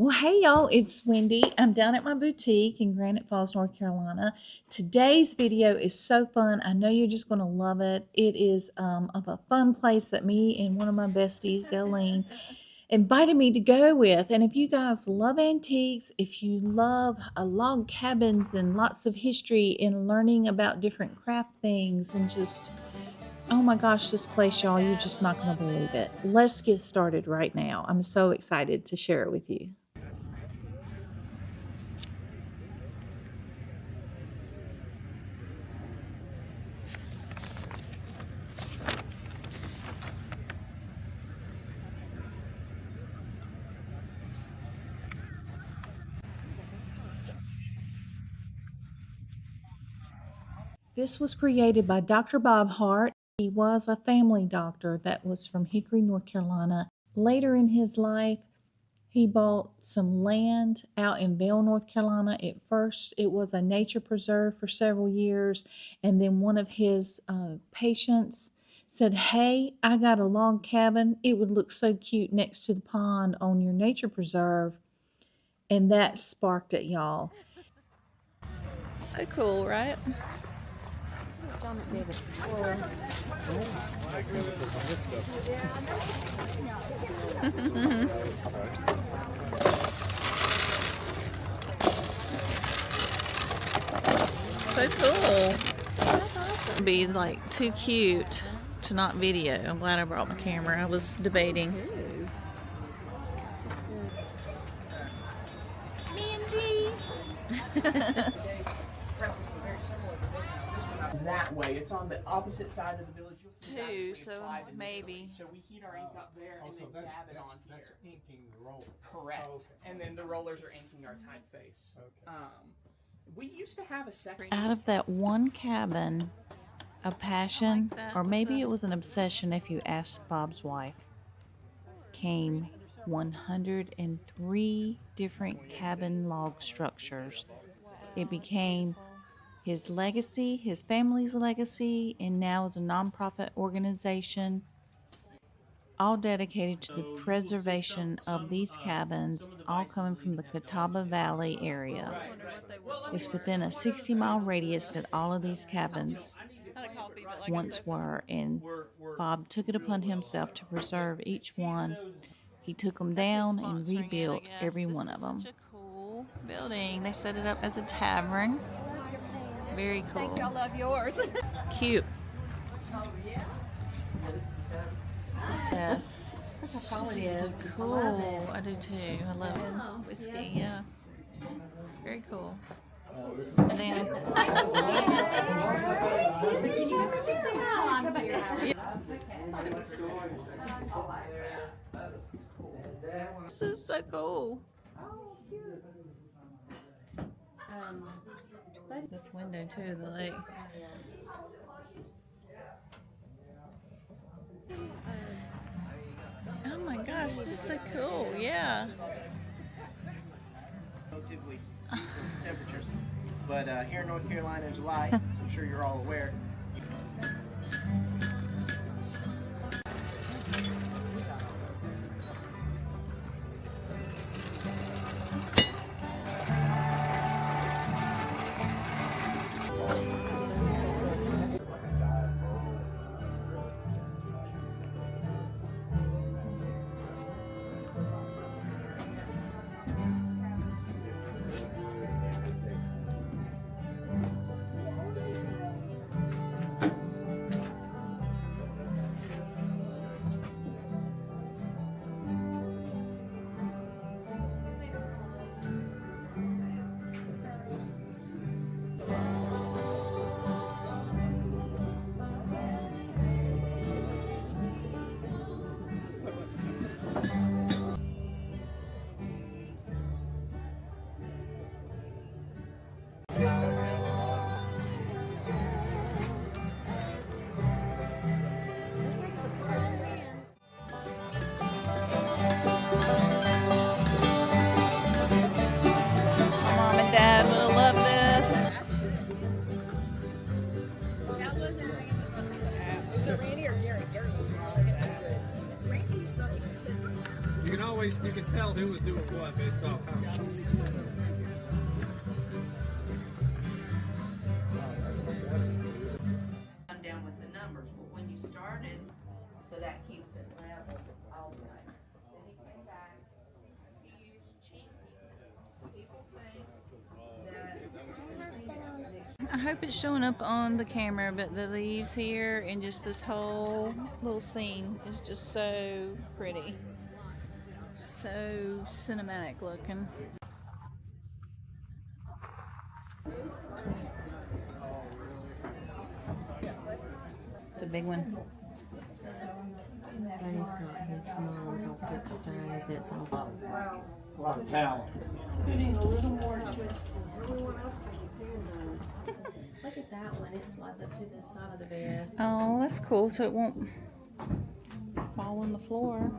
Well, hey y'all, it's Wendy. I'm down at my boutique in Granite Falls, North Carolina. Today's video is so fun. I know you're just going to love it. It is of a fun place that me and one of my besties, Delene, invited me to go with. And if you guys love antiques, if you love log cabins and lots of history and learning about different craft things and just, oh my gosh, this place, y'all, you're just not going to believe it. Let's get started right now. I'm so excited to share it with you. This was created by Dr. Bob Hart. He was a family doctor that was from Hickory, North Carolina. Later in his life, he bought some land out in Vale, North Carolina. At first, it was a nature preserve for several years, and then one of his patients said, "Hey, I got a log cabin. It would look so cute next to the pond on your nature preserve." And that sparked it, y'all. So cool, right? So cool. It'd be like too cute to not video. I'm glad I brought my camera. I was debating. Mindy. That way, it's on the opposite side of the village. You'll see it's Two, actually so applied in maybe. So we heat our ink up there and then dab it on here. That's inking the roller. Correct. Oh, okay. And then the rollers are inking our typeface. Okay. We used to have a second. Out of that one cabin, a passion, or maybe it was an obsession if you asked Bob's wife, came 103 different cabin log structures. It became his legacy, his family's legacy, and now is a nonprofit organization, all dedicated to the preservation of these cabins, all coming from the Catawba Valley area. It's within a 60-mile radius that all of these cabins once were, and Bob took it upon himself to preserve each one. He took them down and rebuilt every one of them. Such a cool building. They set it up as a tavern. Very cool. Thank you. I love yours. Cute. Yes. That's how tall it is. So cool. I do too. I love whiskey. Yeah. Very cool. And then Can you go back there? Come back here. this is so cool. This window too, the lake. Oh my gosh, this is so cool. Yeah. Relatively decent temperatures, but here in North Carolina in July, as I'm sure you're all aware, tell who was doing what based off how. I'm down with the numbers, but when you started, so that keeps it level all the way. Then he came back, he used cheap people think that. I hope it's showing up on the camera, but the leaves here and just this whole little scene is just so pretty. So cinematic looking. It's a big one. Buddy's got his mom's old cook stove that's all. A lot of talent. Putting a little more twist. Look at that one. It slides up to the side of the bed. Oh, that's cool. So it won't fall on the floor.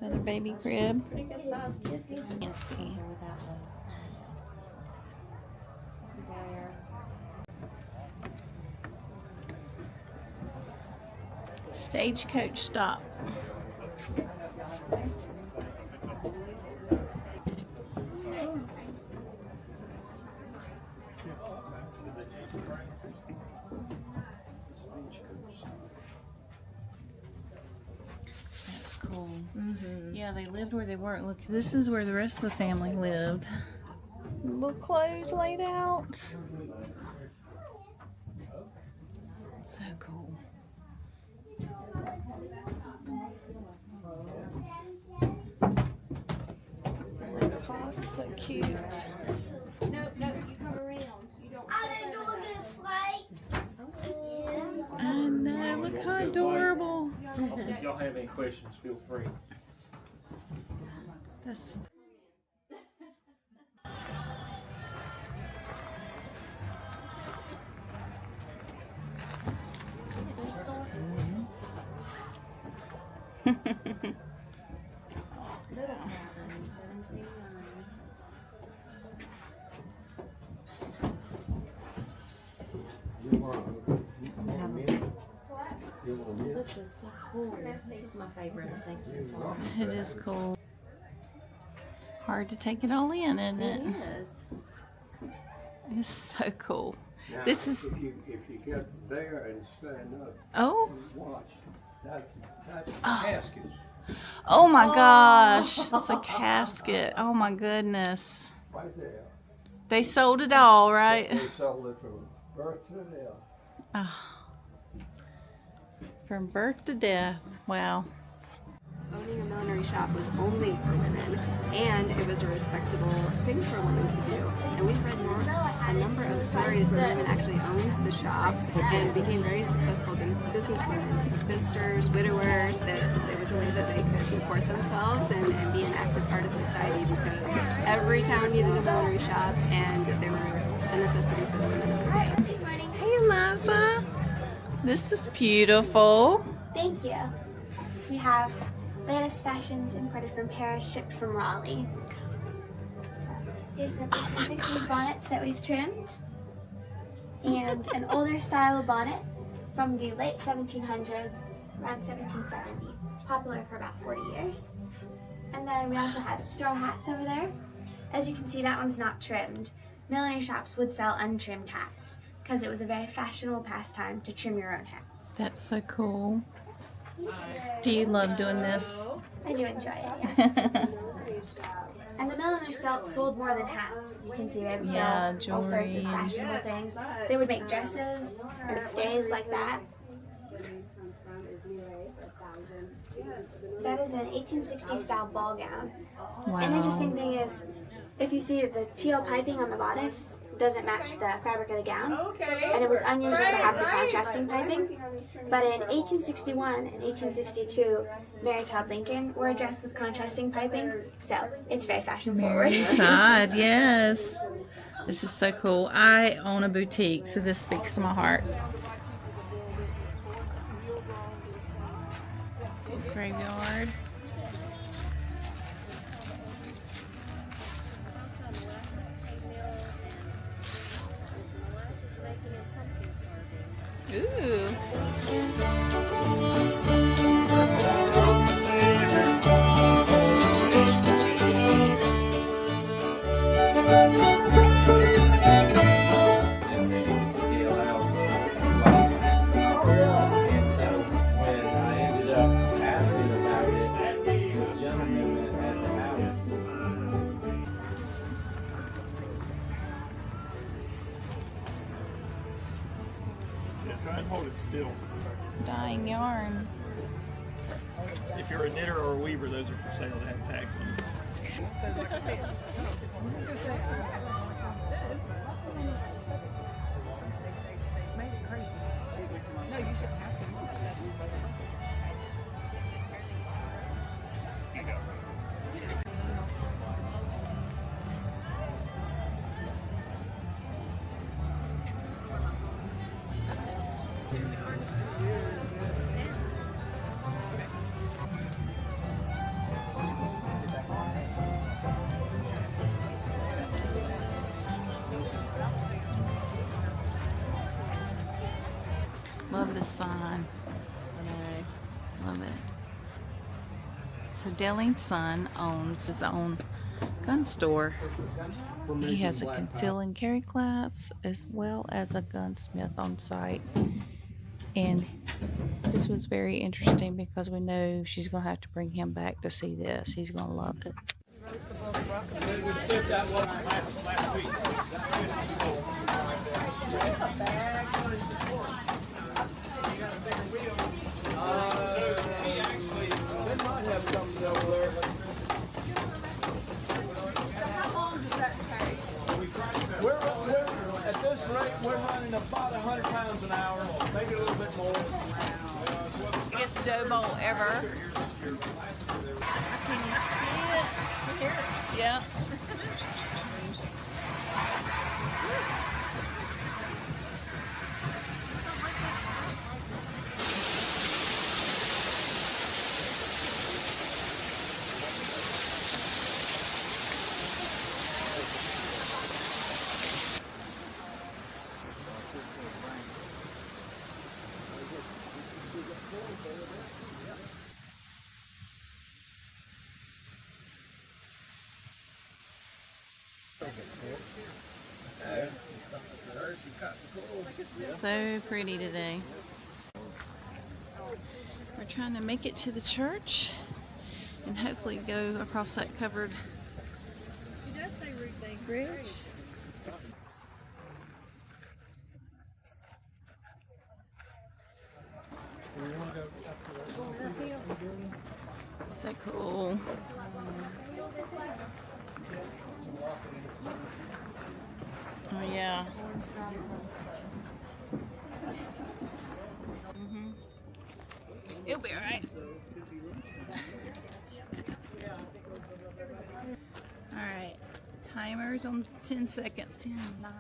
Another baby crib. Pretty good size kid. Can't see. With that one. There. Stagecoach stop. That's cool. Yeah, they lived where they worked. Look, this is where the rest of the family lived. Little clothes laid out. So cool. So cute. No, you come around. You don't. I didn't do a good play. I know, look how adorable. If y'all have any questions, feel free. That's This is so cool. This is my favorite, I think, so far. It is cool. Hard to take it all in, isn't it? It is. It's so cool. Now, This is if you get there and stand up oh and watch, that's caskets. oh my gosh, it's a casket. Oh my goodness. Right there. They sold it all, right? They sold it from birth to death. Oh. From birth to death. Wow. Owning a millinery shop was only for women, and it was a respectable thing for women to do. And we've read a number of stories where women actually owned the shop and became very successful businesswomen, spinsters, widowers, that it was a way that they could support themselves and be an active part of society, because every town needed a millinery shop, and they were a necessity for the women of the day. Hey, Eliza. This is beautiful. Thank you. So we have latest fashions imported from Paris, shipped from Raleigh. So here's some 1860s bonnets that we've trimmed, and an older style of bonnet from the late 1700s, around 1770, popular for about 40 years. And then we also have straw hats over there. As you can see, that one's not trimmed. Millinery shops would sell untrimmed hats because it was a very fashionable pastime to trim your own hats. That's so cool. Do you love doing this? I do enjoy it, yes. And the milliner sold more than hats. You can see they would Yeah, sell all sorts of jewelry and- fashionable things. They would make dresses and stays like that. That is an 1860 style ball gown. Wow. An interesting thing is, if you see the teal piping on the bodice doesn't match the fabric of the gown. Okay. And it was unusual to have the contrasting piping. But in 1861 and 1862, Mary Todd Lincoln wore a dress with contrasting piping. So it's very fashion forward. Mary Todd, yes. This is so cool. I own a boutique, so this speaks to my heart. Graveyard. Ooh. Hold it still. Dyeing yarn. If you're a knitter or a weaver, those are for sale. They have tags on them. No, you shouldn't have to. That's just Love this sign. Love it. So Deling's son owns his own gun store. He has a conceal and carry class as well as a gunsmith on site. And this was very interesting because we know she's going to have to bring him back to see this. He's going to love it. At this rate, we're running about 100 pounds an hour, maybe a little bit more. Biggest dough bowl ever. Yeah. So pretty today. We're trying to make it to the church and hopefully go across that covered bridge. So cool. Oh yeah. It'll be alright. Alright. Timer's on 10 seconds. 10, 9.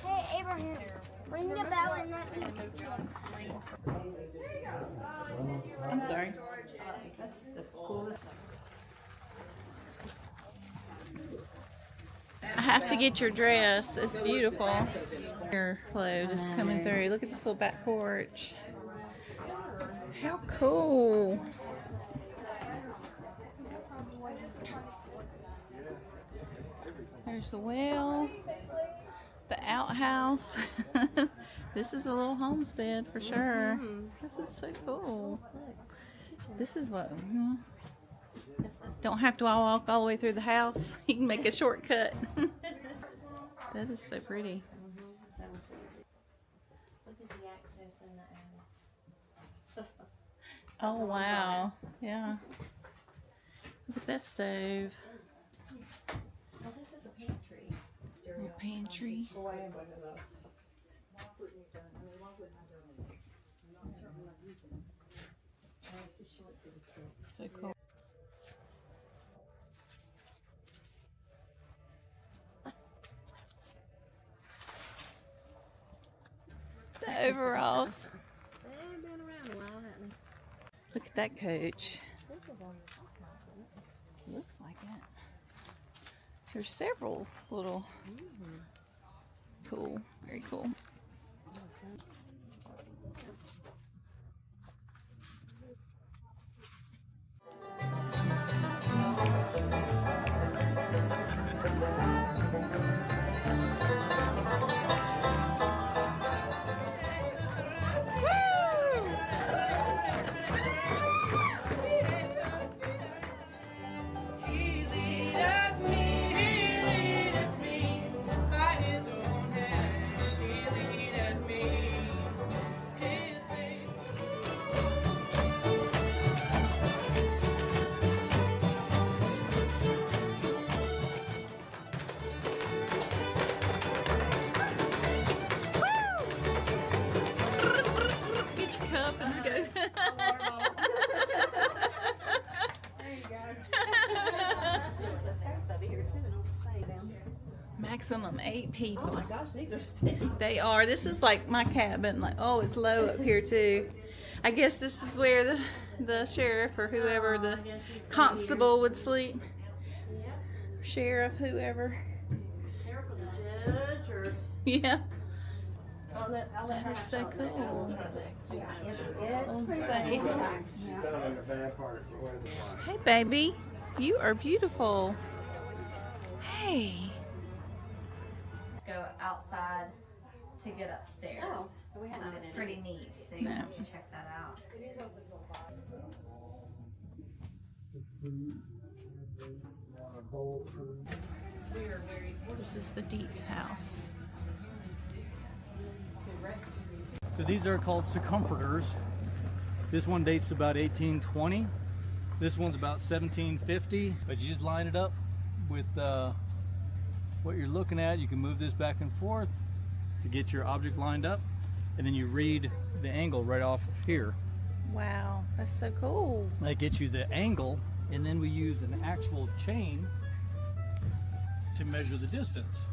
Hey, Abraham, ring the bell and let me. I'm sorry. I have to get your dress. It's beautiful. Air flow just coming through. Look at this little back porch. How cool. There's the well, the outhouse. This is a little homestead for sure. This is so cool. This is what, don't have to walk all the way through the house. You can make a shortcut. That is so pretty. Look at the access in the attic. Oh wow, yeah. Look at that stove. Oh, this is a pantry. Little pantry. So cool. The overalls. They've been around a while, haven't Look at that coach. Looks like it. There's several little. Cool. Very cool. Maximum 8 people. Oh my gosh, these are steady. They are. This is like my cabin. Like, oh, it's low up here too. I guess this is where the sheriff or whoever, the constable would sleep. Sheriff, whoever. Sheriff or the judge or. Yeah. I'll let her. That's so cool. Yeah, it's Old pretty safe. cool. Down in the bad part of where the Hey, baby. You are beautiful. Hey. Go outside to get upstairs. Oh, so we haven't been It's in pretty neat, so you No. should check that out. This is the Dietz house. So these are called circumferers. This one dates to about 1820. This one's about 1750, but you just line it up with what you're looking at. You can move this back and forth to get your object lined up, and then you read the angle right off of here. Wow, that's so cool. That gets you the angle, and then we use an actual chain to measure the distance.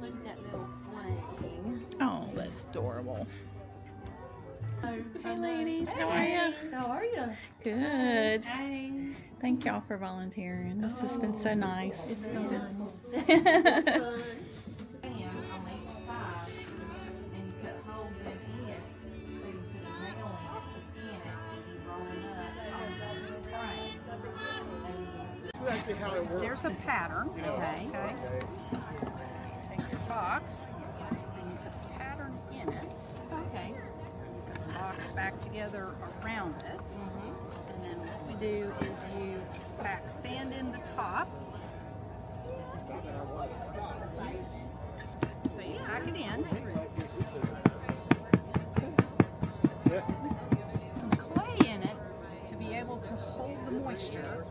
Look at that little swing. Oh, that's adorable. Hey, ladies. How are you? How are you? Good. Thank y'all for volunteering. This has been so nice. It's fun. Fan on each side, and you put holes in it, so you put a nail in it, you roll it up on the frame. This is actually how it works. There's a pattern. Okay. Okay. So you take your box and you put the pattern in it. Okay. The box back together around it. And then what we do is you pack sand in the top. So you pack it in. Some clay in it to be able to hold the moisture.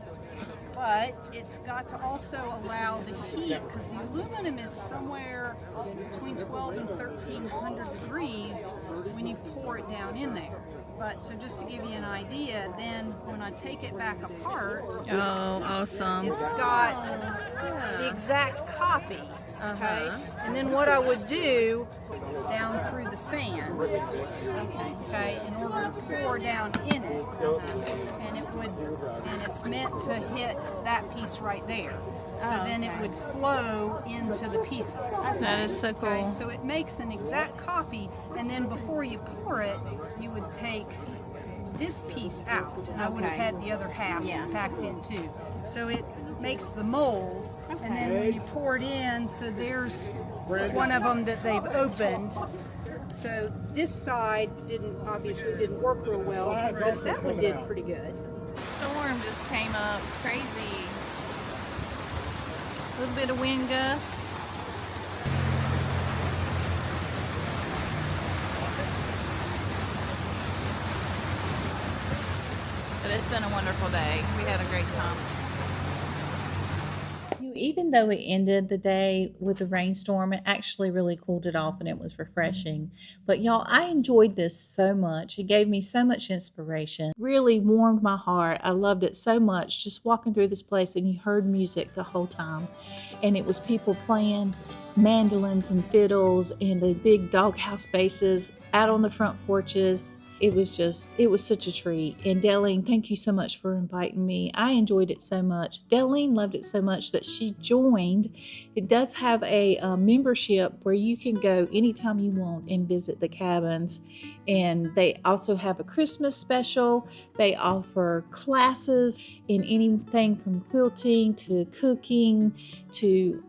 But it's got to also allow the heat, because the aluminum is somewhere between 12 and 1300 degrees when you pour it down in there. But so just to give you an idea, then when I take it back apart, Oh, awesome. it's got the exact copy. Okay, and then what I would do down through the sand, okay, in order to pour down in it, and it's meant to hit that piece right there. So then it would flow into the pieces. That is so cool. Okay, so it makes an exact copy, and then before you pour it, you would take this piece out, and I would have Okay. had the other half Yeah. packed in too. So it makes the mold, and then when you pour it in, so there's one of them that they've opened. So this side obviously didn't work real well, but that one did pretty good. Storm just came up. It's crazy. A little bit of wind gust. But it's been a wonderful day. We had a great time. Even though it ended the day with a rainstorm, it actually really cooled it off and it was refreshing. But y'all, I enjoyed this so much. It gave me so much inspiration. Really warmed my heart. I loved it so much just walking through this place, and you heard music the whole time. And it was people playing mandolins and fiddles in the big doghouse bases out on the front porches. it was such a treat. And Delene, thank you so much for inviting me. I enjoyed it so much. Delene loved it so much that she joined. It does have a membership where you can go anytime you want and visit the cabins. And they also have a Christmas special. They offer classes in anything from quilting to cooking to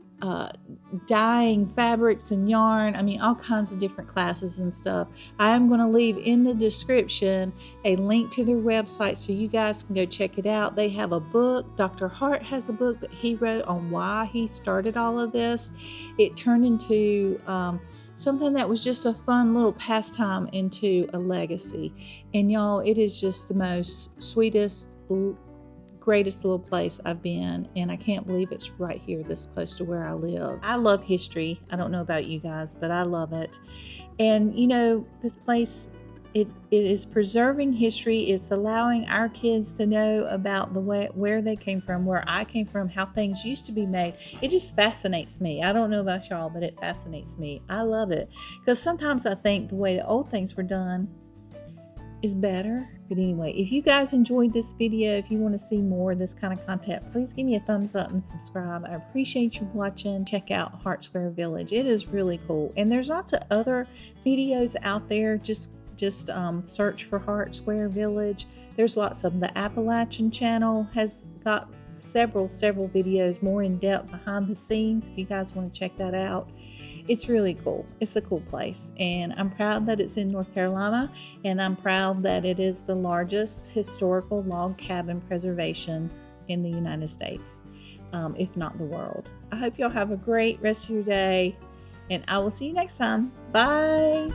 dyeing fabrics and yarn. I mean, all kinds of different classes and stuff. I am going to leave in the description a link to their website so you guys can go check it out. They have a book. Dr. Hart has a book that he wrote on why he started all of this. It turned into something that was just a fun little pastime into a legacy. And y'all, it is just the most sweetest, greatest little place I've been, and I can't believe it's right here this close to where I live. I love history. I don't know about you guys, but I love it. And you know, this place, it is preserving history. It's allowing our kids to know about the way where they came from, where I came from, how things used to be made. It just fascinates me. I don't know about y'all, but it fascinates me. I love it because sometimes I think the way the old things were done is better. But anyway, if you guys enjoyed this video, if you want to see more of this kind of content, please give me a thumbs up and subscribe. I appreciate you watching. Check out Hart Square Village. It is really cool. And there's lots of other videos out there. Just search for Hart Square Village. There's lots of them. The Appalachian channel has got several videos more in depth behind the scenes if you guys want to check that out. It's really cool. It's a cool place, and I'm proud that it's in North Carolina, and I'm proud that it is the largest historical log cabin preservation in the United States, if not the world. I hope y'all have a great rest of your day, and I will see you next time. Bye.